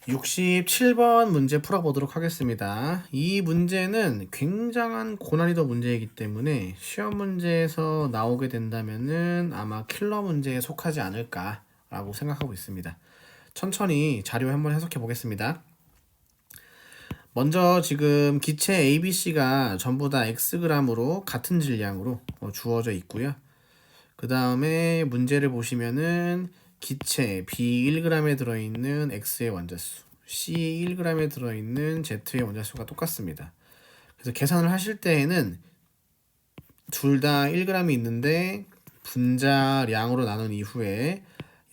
67번 문제 풀어보도록 하겠습니다. 이 문제는 굉장한 고난이도 문제이기 때문에 시험 문제에서 나오게 된다면은 아마 킬러 문제에 속하지 않을까라고 생각하고 있습니다. 천천히 자료 한번 해석해 보겠습니다. 먼저 지금 기체 ABC가 전부 다 Xg으로 같은 질량으로 주어져 있고요. 그 다음에 문제를 보시면은 기체 B 1g에 들어있는 X의 원자수, C 1g에 들어있는 Z의 원자수가 똑같습니다. 그래서 계산을 하실 때에는 둘 다 1g이 있는데 분자량으로 나눈 이후에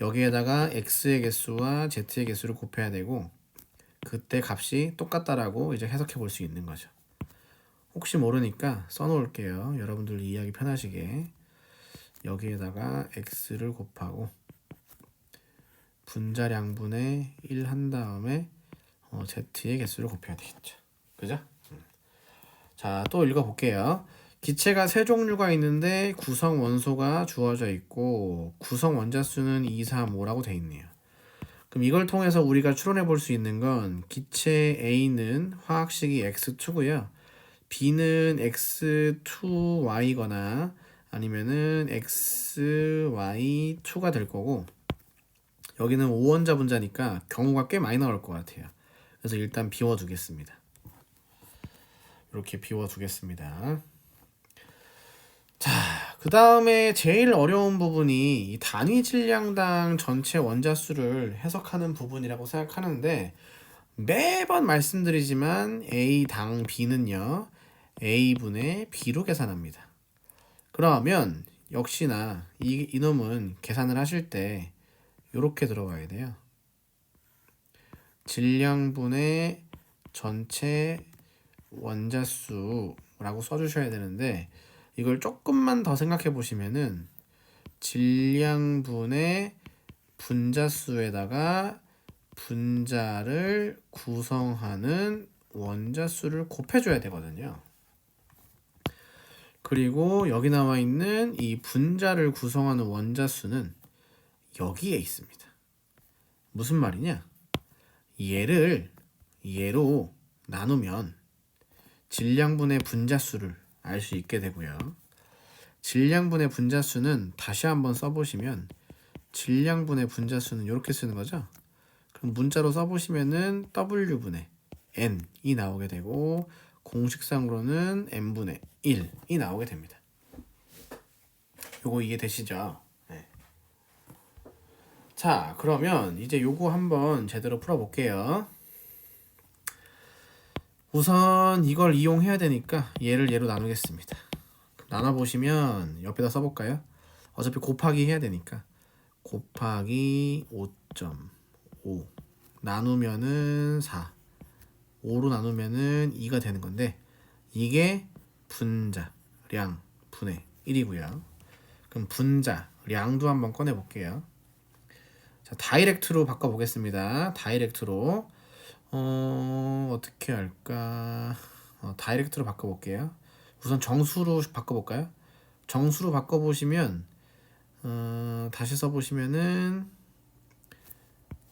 여기에다가 X의 개수와 Z의 개수를 곱해야 되고 그때 값이 똑같다라고 이제 해석해 볼 수 있는 거죠. 혹시 모르니까 써놓을게요. 여러분들 이해하기 편하시게. 여기에다가 X를 곱하고 분자량분의 1 한 다음에 Z의 개수를 곱해야 되겠죠. 그죠? 자, 또 읽어볼게요. 기체가 세 종류가 있는데 구성 원소가 주어져 있고 구성 원자수는 2, 3, 5라고 돼 있네요. 그럼 이걸 통해서 우리가 추론해 볼 수 있는 건 기체 A는 화학식이 X2고요. B는 X2Y거나 아니면은 XY2가 될 거고 여기는 5원자 분자니까 경우가 꽤 많이 나올 것 같아요. 그래서 일단 비워두겠습니다. 이렇게 비워두겠습니다. 자, 그 다음에 제일 어려운 부분이 이 단위 질량당 전체 원자수를 해석하는 부분이라고 생각하는데 매번 말씀드리지만 A당 B는요 A분의 B로 계산합니다. 그러면 역시나 이놈은 계산을 하실 때 이렇게 들어가야 돼요. 질량분의 전체 원자수라고 써주셔야 되는데 이걸 조금만 더 생각해 보시면은 질량분의 분자수에다가 분자를 구성하는 원자수를 곱해줘야 되거든요. 그리고 여기 나와 있는 이 분자를 구성하는 원자수는 여기에 있습니다. 무슨 말이냐? 얘로 나누면 질량분의 분자수를 알 수 있게 되고요. 질량분의 분자수는 다시 한번 써보시면 질량분의 분자수는 이렇게 쓰는 거죠. 그럼 문자로 써보시면은 W분의 N이 나오게 되고 공식상으로는 N분의 1이 나오게 됩니다. 요거 이해되시죠? 네. 자, 그러면 이제 요거 한번 제대로 풀어볼게요. 우선 이걸 이용해야 되니까 얘를 얘로 나누겠습니다. 나눠보시면 옆에다 써볼까요? 어차피 곱하기 해야 되니까 곱하기 5.5 나누면은 4 5로 나누면은 2가 되는 건데 이게 분자량 분의 1이고요. 그럼 분자량도 한번 꺼내 볼게요. 자, 다이렉트로 바꿔 보겠습니다. 다이렉트로 어떻게 할까? 다이렉트로 바꿔 볼게요. 우선 정수로 바꿔 볼까요? 정수로 바꿔 보시면 다시 써 보시면은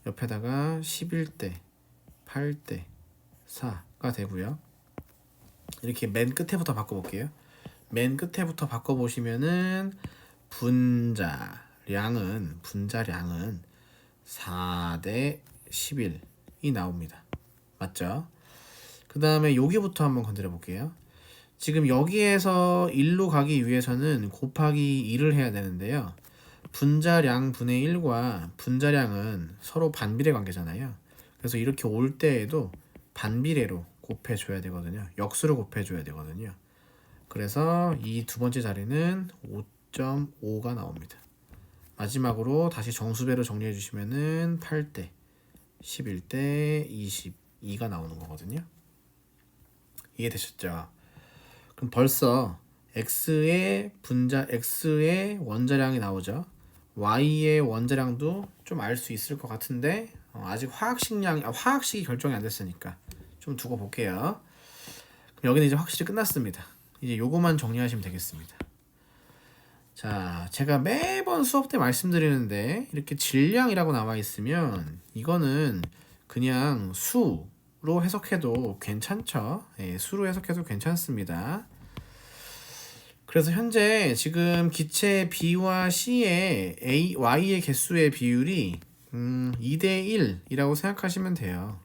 옆에다가 11대 8대 4가 되고요. 이렇게 맨 끝에부터 바꿔 볼게요. 맨 끝에부터 바꿔 보시면은 분자량은 4대 11이 나옵니다. 맞죠? 그 다음에 여기부터 한번 건드려 볼게요. 지금 여기에서 1로 가기 위해서는 곱하기 2를 해야 되는데요. 분자량 분의 1과 분자량은 서로 반비례 관계잖아요. 그래서 이렇게 올 때에도 반비례로 곱해줘야 되거든요. 역수로 곱해줘야 되거든요. 그래서 이 두 번째 자리는 5.5가 나옵니다. 마지막으로 다시 정수배로 정리해 주시면은 8대 11대 22가 나오는 거거든요. 이해되셨죠? 그럼 벌써 X의 원자량이 나오죠. Y의 원자량도 좀 알 수 있을 것 같은데 아직 화학식이 결정이 안 됐으니까 좀 두고 볼게요. 그럼 여기는 이제 확실히 끝났습니다. 이제 요거만 정리하시면 되겠습니다. 자, 제가 매번 수업 때 말씀드리는데 이렇게 질량이라고 나와 있으면 이거는 그냥 수로 해석해도 괜찮죠. 예, 수로 해석해도 괜찮습니다. 그래서 현재 지금 기체 B와 C의 Y의 개수의 비율이 2대 1이라고 생각하시면 돼요.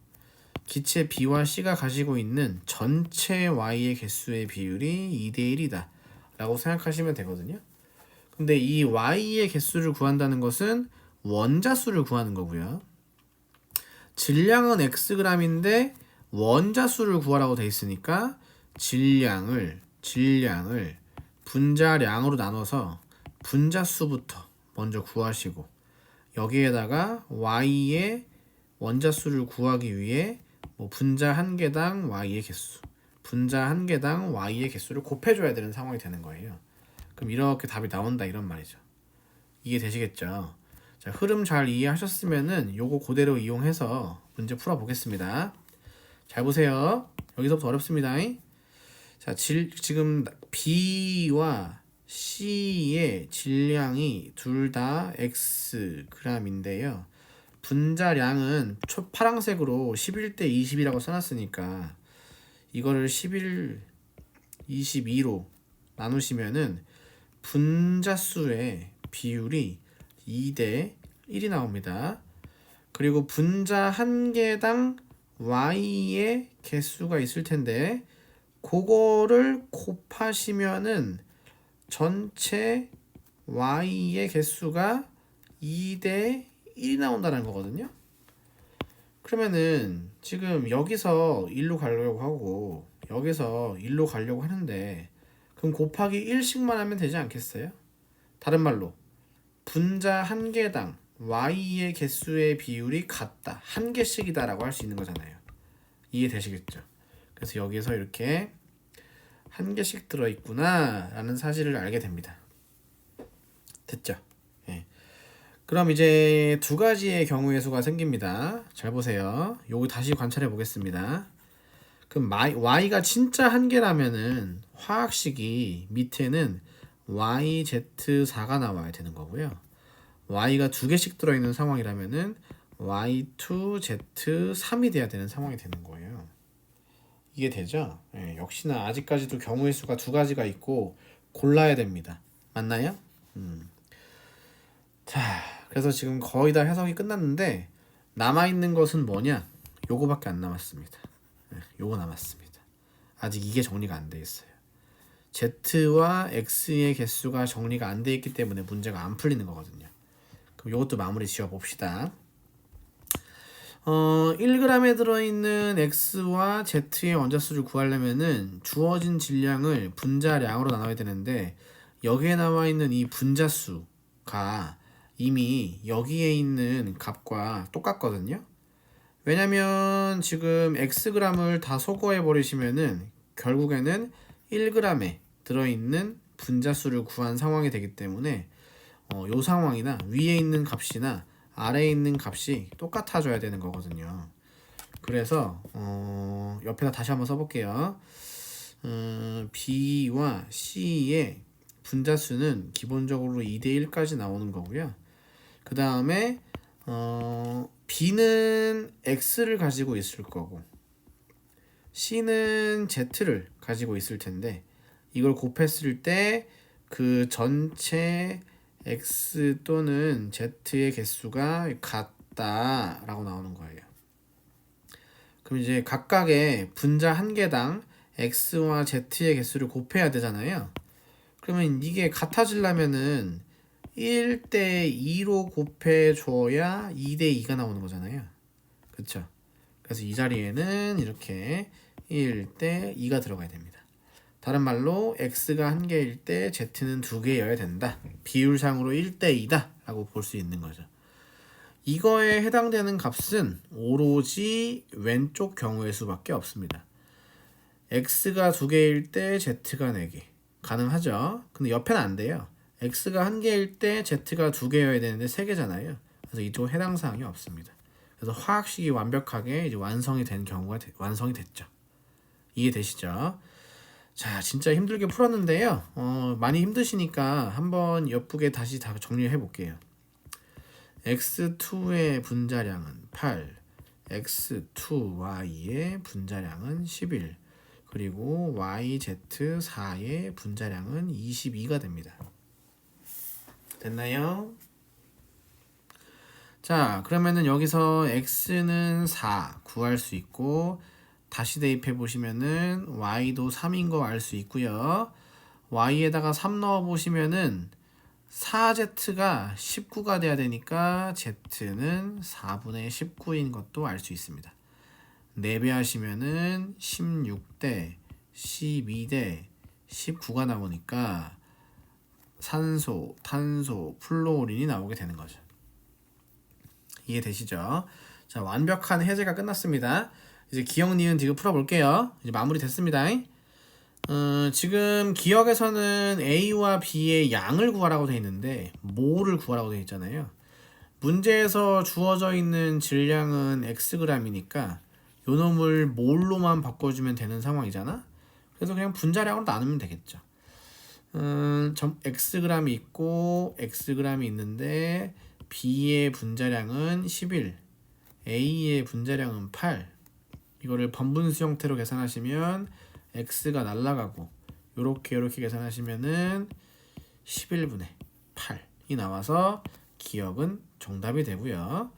기체 B와 C가 가지고 있는 전체 Y의 개수의 비율이 2대 1이다 라고 생각하시면 되거든요. 근데 이 Y의 개수를 구한다는 것은 원자수를 구하는 거고요. 질량은 Xg인데 원자수를 구하라고 돼 있으니까 질량을 분자량으로 나눠서 분자수부터 먼저 구하시고, 여기에다가 Y의 원자수를 구하기 위해 분자 한 개당 Y의 개수, 분자 한 개당 Y의 개수를 곱해줘야 되는 상황이 되는 거예요. 그럼 이렇게 답이 나온다 이런 말이죠. 이해되시겠죠? 자, 흐름 잘 이해하셨으면은 요거 그대로 이용해서 문제 풀어보겠습니다. 잘 보세요. 여기서부터 어렵습니다. 자, 지금 B와 C의 질량이 둘 다 Xg인데요. 분자량은 파란색으로 11대 20이라고 써놨으니까 이거를 11, 22로 나누시면은 분자수의 비율이 2대 1이 나옵니다. 그리고 분자 한 개당 Y의 개수가 있을 텐데 그거를 곱하시면은 전체 Y의 개수가 2대 1이 나온다는 거거든요. 그러면은 지금 여기서 1로 가려고 하고 여기서 1로 가려고 하는데 그럼 곱하기 1씩만 하면 되지 않겠어요? 다른 말로 분자 한 개당 Y의 개수의 비율이 같다, 한 개씩이다 라고 할 수 있는 거잖아요. 이해되시겠죠? 그래서 여기서 이렇게 한 개씩 들어있구나 라는 사실을 알게 됩니다. 됐죠? 예. 그럼 이제 두 가지의 경우의 수가 생깁니다. 잘 보세요. 요거 다시 관찰해 보겠습니다. 그럼 Y가 진짜 한 개라면은 화학식이 밑에는 YZ4가 나와야 되는 거고요. Y가 두 개씩 들어있는 상황이라면은 Y2Z3이 돼야 되는 상황이 되는 거예요. 이게 되죠? 예, 역시나 아직까지도 경우의 수가 두 가지가 있고 골라야 됩니다. 맞나요? 자, 그래서 지금 거의 다 해석이 끝났는데 남아있는 것은 뭐냐? 요거밖에 안 남았습니다. 예, 요거 남았습니다. 아직 이게 정리가 안 돼 있어요. Z와 X의 개수가 정리가 안 돼 있기 때문에 문제가 안 풀리는 거거든요. 그럼 요것도 마무리 지어 봅시다. 1g에 들어있는 X와 Z의 원자수를 구하려면은 주어진 질량을 분자량으로 나눠야 되는데 여기에 나와 있는 이 분자수가 이미 여기에 있는 값과 똑같거든요. 왜냐면 지금 Xg을 다 소거해 버리시면은 결국에는 1g에 들어있는 분자수를 구한 상황이 되기 때문에 요 상황이나 위에 있는 값이나 아래에 있는 값이 똑같아져야 되는 거거든요. 그래서 옆에다 다시 한번 써볼게요. B와 C의 분자수는 기본적으로 2대 1까지 나오는 거고요. 그 다음에 B는 X를 가지고 있을 거고 C는 Z를 가지고 있을 텐데 이걸 곱했을 때 그 전체 X 또는 Z의 개수가 같다 라고 나오는 거예요. 그럼 이제 각각의 분자 한 개당 X와 Z의 개수를 곱해야 되잖아요. 그러면 이게 같아지려면은 1대 2로 곱해줘야 2대 2가 나오는 거잖아요. 그쵸? 그래서 이 자리에는 이렇게 1대 2가 들어가야 됩니다. 다른 말로 X가 한 개일 때 Z는 두 개여야 된다. 비율상으로 1대 2다 라고 볼 수 있는 거죠. 이거에 해당되는 값은 오로지 왼쪽 경우의 수밖에 없습니다. X가 두 개일 때 Z가 4개. 가능하죠? 근데 옆에는 안 돼요. X가 한 개일 때 Z가 두 개여야 되는데 3개잖아요. 그래서 이쪽 해당 사항이 없습니다. 그래서 화학식이 완벽하게 이제 완성이 된 경우가 완성이 됐죠. 이해되시죠? 자, 진짜 힘들게 풀었는데요. 많이 힘드시니까 한번 예쁘게 다시 다 정리해 볼게요. X2의 분자량은 8, x2y의 분자량은 11 그리고 yz4의 분자량은 22가 됩니다. 됐나요? 자, 그러면은 여기서 x는 4 구할 수 있고 다시 대입해 보시면은 y도 3인 거 알 수 있고요. y에다가 3 넣어 보시면은 4z가 19가 돼야 되니까 z는 4분의 19인 것도 알 수 있습니다. 4배 하시면은 16대 12대 19가 나오니까 산소, 탄소, 플루오린이 나오게 되는 거죠. 이해되시죠? 자, 완벽한 해제가 끝났습니다. 이제 기억, 니은, 디귿 풀어볼게요. 이제 마무리 됐습니다. 지금 기억에서는 A와 B의 양을 구하라고 되어 있는데 모를 구하라고 되어 있잖아요. 문제에서 주어져 있는 질량은 Xg이니까 요 놈을 몰로만 바꿔주면 되는 상황이잖아. 그래서 그냥 분자량으로 나누면 되겠죠. Xg이 있고 Xg이 있는데 B의 분자량은 11, A의 분자량은 8. 이거를 번분수 형태로 계산하시면 X가 날라가고 요렇게 계산하시면은 11분의 8이 나와서 기억은 정답이 되고요.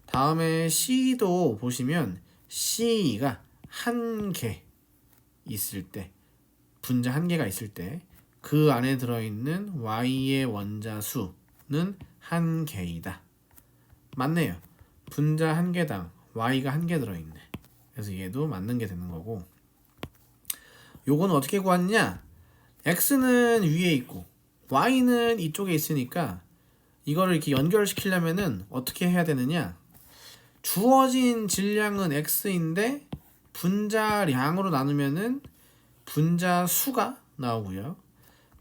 다음에 C도 보시면 C가 한 개 있을 때, 분자 한 개가 있을 때 그 안에 들어있는 Y의 원자 수는 한 개이다. 맞네요. 분자 한 개당 Y가 한 개 들어있네. 그래서 얘도 맞는 게 되는 거고, 요거는 어떻게 구하느냐? X는 위에 있고 Y는 이쪽에 있으니까 이거를 이렇게 연결시키려면은 어떻게 해야 되느냐? 주어진 질량은 X인데 분자량으로 나누면은 분자 수가 나오고요.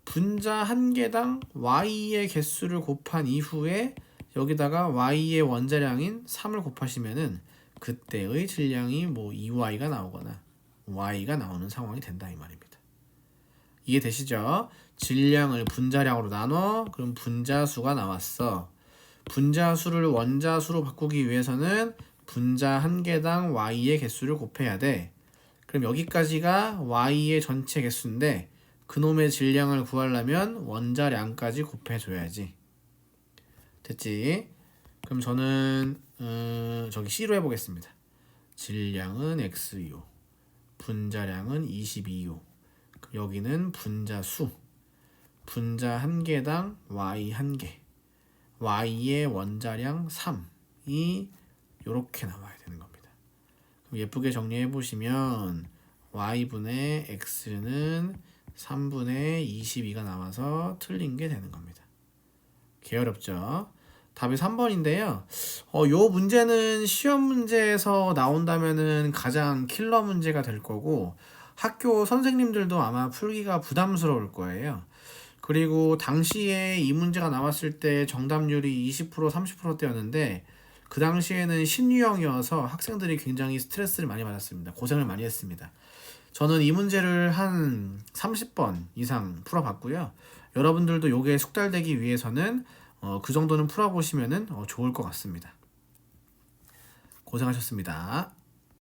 분자 한 개당 Y의 개수를 곱한 이후에 여기다가 Y의 원자량인 3을 곱하시면은 그때의 질량이 뭐 2Y가 나오거나 Y가 나오는 상황이 된다 이 말입니다. 이해되시죠? 질량을 분자량으로 나눠 그럼 분자수가 나왔어. 분자수를 원자수로 바꾸기 위해서는 분자 한 개당 Y의 개수를 곱해야 돼. 그럼 여기까지가 Y의 전체 개수인데 그놈의 질량을 구하려면 원자량까지 곱해줘야지. 됐지? 그럼 저는 저기 C로 해보겠습니다. 질량은 X요. 분자량은 22요. 여기는 분자수. 분자 한 개당 Y 한 개. Y의 원자량 3이 요렇게 나와야 되는 겁니다. 그럼 예쁘게 정리해 보시면 Y분의 X는 3분의 22가 나와서 틀린 게 되는 겁니다. 게으럽죠? 답이 3번인데요. 요 문제는 시험 문제에서 나온다면은 가장 킬러 문제가 될 거고 학교 선생님들도 아마 풀기가 부담스러울 거예요. 그리고 당시에 이 문제가 나왔을 때 정답률이 20% 30%대였는데 그 당시에는 신유형이어서 학생들이 굉장히 스트레스를 많이 받았습니다. 고생을 많이 했습니다. 저는 이 문제를 한 30번 이상 풀어봤고요. 여러분들도 요게 숙달되기 위해서는 그 정도는 풀어보시면 좋을 것 같습니다. 고생하셨습니다.